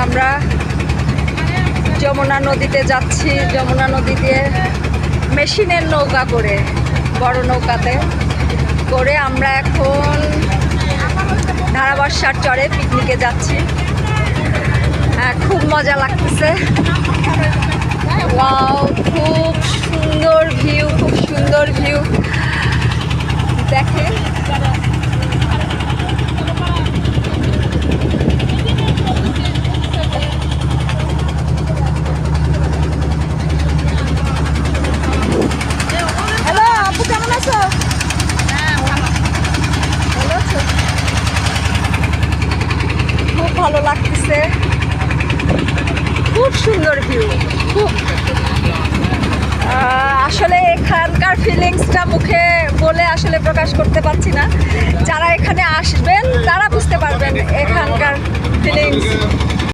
আমরা যমুনা নদীতে যাচ্ছি। যমুনা নদী দিয়ে মেশিনের নৌকা করে, বড় নৌকাতে করে আমরা এখন ধারাবর্ষার চরে পিকনিকে যাচ্ছি। খুব মজা লাগতেছে। ওয়াও, খুব সুন্দর ভিউ, খুব সুন্দর ভিউ। দেখেন হ্যালো আপু, কেমন আছো? ভালো আছো? খুব ভালো লাগতেছে, খুব সুন্দর ভিউ। খুব আসলে এখানকার ফিলিংসটা মুখে বলে আসলে প্রকাশ করতে পারছি না। যারা এখানে আসবেন তারা বুঝতে পারবেন এখানকার ফিলিংস।